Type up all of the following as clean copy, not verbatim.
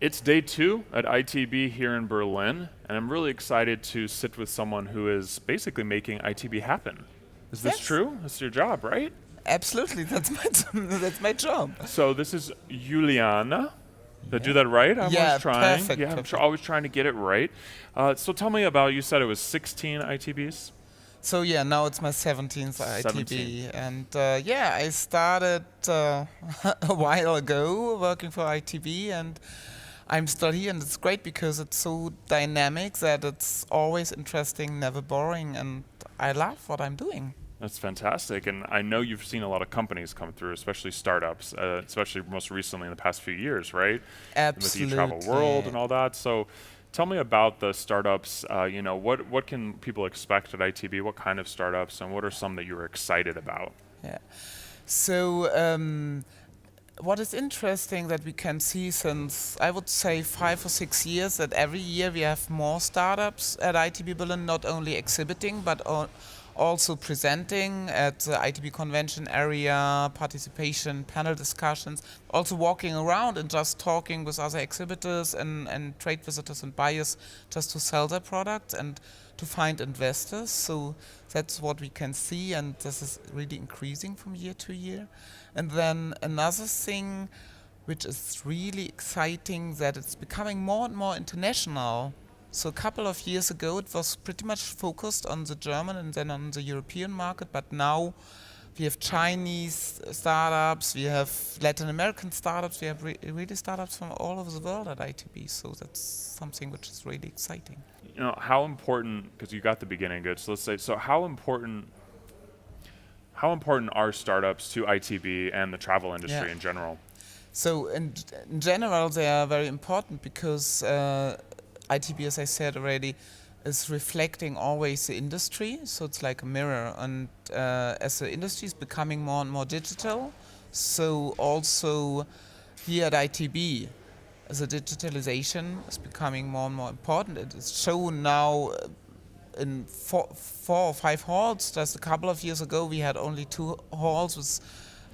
It's day 2 at ITB here in Berlin, and I'm really excited to sit with someone who is basically making ITB happen. Is this Yes. true? That's your job, right? Absolutely, that's my job. So this is Juliane. Did I do Yeah. that right? I'm always Yeah, trying. perfect, Yeah, I'm perfect. always trying to get it right. So tell me about, you said it was 16 ITBs? So yeah, now it's my 17th 17. ITB, and I started a while ago working for ITB, and I'm still here, and it's great because it's so dynamic that it's always interesting, never boring, and I love what I'm doing. That's fantastic. And I know you've seen a lot of companies come through, especially startups, especially most recently in the past few years, right? With the travel world Absolutely. and all that. So tell me about the startups. What can people expect at ITB? What kind of startups, and what are some that you were excited about? Yeah. So what is interesting that we can see since, I would say, 5 or 6 years, that every year we have more startups at ITB Berlin, not only exhibiting, but also presenting at the ITB convention area, participation, panel discussions, also walking around and just talking with other exhibitors and trade visitors and buyers just to sell their products and to find investors. So that's what we can see, and this is really increasing from year to year. And then another thing which is really exciting, that it's becoming more and more international. So a couple of years ago it was pretty much focused on the German and then on the European market, but now we have Chinese startups, we have Latin American startups, we have really startups from all over the world at ITB, so that's something which is really exciting. How important, because you got the beginning good, so let's say, so how important are startups to ITB and the travel industry Yeah. in general? So in general they are very important because ITB, as I said already, is reflecting always the industry, so it's like a mirror, and as the industry is becoming more and more digital, so also here at ITB the digitalization is becoming more and more important. It is shown now in four or five halls. Just a couple of years ago we had only 2 halls with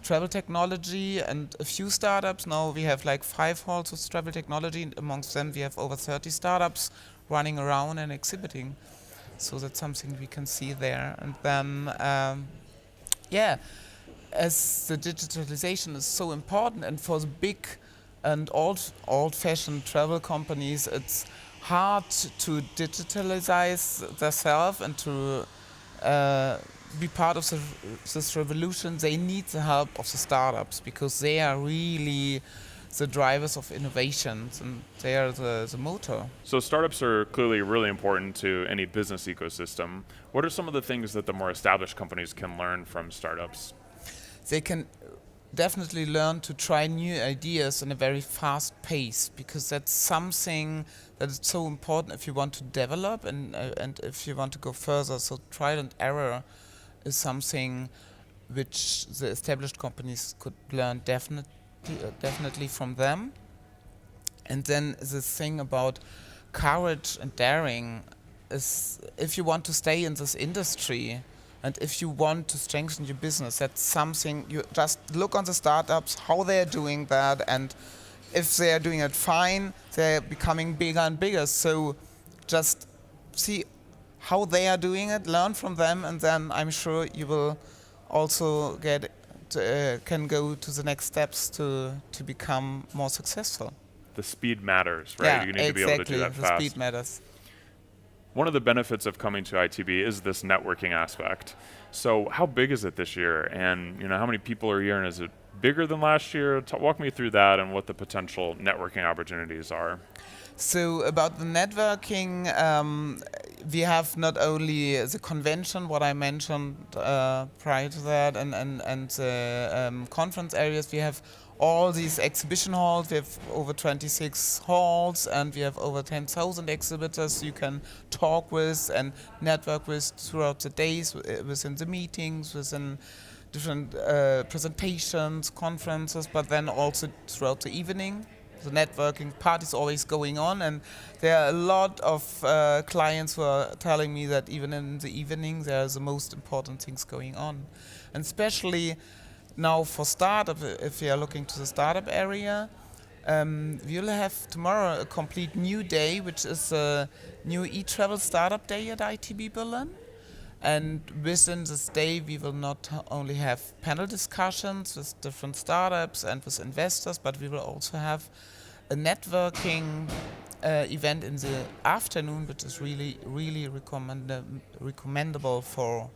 travel technology and a few startups. Now we have like 5 halls with travel technology, and amongst them we have over 30 startups running around and exhibiting. So that's something we can see there. And then, as the digitalization is so important, and for the big and old-fashioned travel companies, it's hard to digitalize themselves and to be part of this revolution. They need the help of the startups because they are really the drivers of innovations, and they are the motor. So startups are clearly really important to any business ecosystem. What are some of the things that the more established companies can learn from startups? They can definitely learn to try new ideas in a very fast pace, because that's something that is so important if you want to develop and if you want to go further. So trial and error is something which the established companies could learn definitely from them. And then this thing about courage and daring is, if you want to stay in this industry and if you want to strengthen your business, that's something you just look on the startups, how they're doing that, and if they're doing it fine, they're becoming bigger and bigger. So just see how they are doing it, learn from them, and then I'm sure you will also can go to the next steps to become more successful. The speed matters, right? Yeah, You need to be able to do that the fast. speed matters. One of the benefits of coming to ITB is this networking aspect. So how big is it this year? And how many people are here, and is it bigger than last year? Walk me through that and what the potential networking opportunities are. So about the networking, we have not only the convention, what I mentioned prior to that, and the conference areas. We have all these exhibition halls. We have over 26 halls, and we have over 10,000 exhibitors you can talk with and network with throughout the days, within the meetings, within different presentations, conferences, but then also throughout the evening. The networking part is always going on, and there are a lot of clients who are telling me that even in the evening there are the most important things going on. And especially now for startup, if you are looking to the startup area, We'll have tomorrow a complete new day, which is a new e-travel startup day at ITB Berlin. And within this day, we will not only have panel discussions with different startups and with investors, but we will also have a networking event in the afternoon, which is really, really recommendable for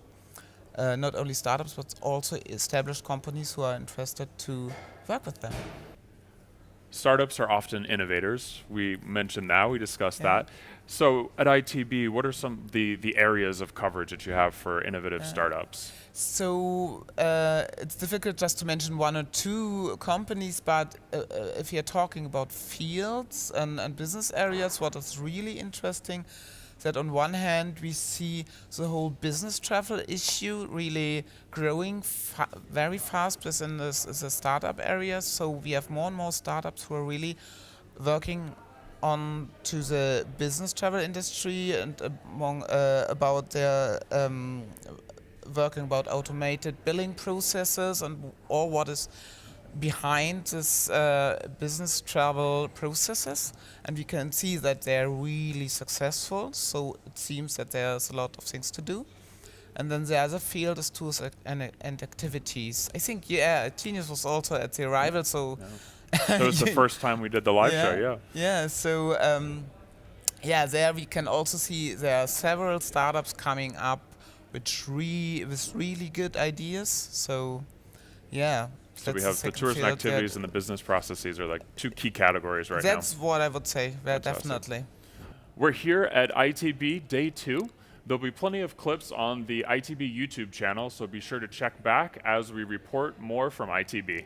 not only startups, but also established companies who are interested to work with them. Startups are often innovators. We mentioned that, we discussed that. So at ITB, what are some the areas of coverage that you have for innovative startups? So it's difficult just to mention one or two companies, but if you're talking about fields and business areas, what is really interesting that on one hand we see the whole business travel issue really growing very fast within the startup area. So we have more and more startups who are really working on to the business travel industry and about their working about automated billing processes and all what is behind this business travel processes, and we can see that they're really successful. So it seems that there's a lot of things to do. And then the other field is tools and activities. I think Genius was also at the arrival, so That was the first time we did the live show, yeah. Yeah, so there we can also see there are several startups coming up with really good ideas. So yeah. So we have the tourism activities and the business processes are like two key categories right now. That's what I would say, definitely. We're here at ITB Day 2. There'll be plenty of clips on the ITB YouTube channel, so be sure to check back as we report more from ITB.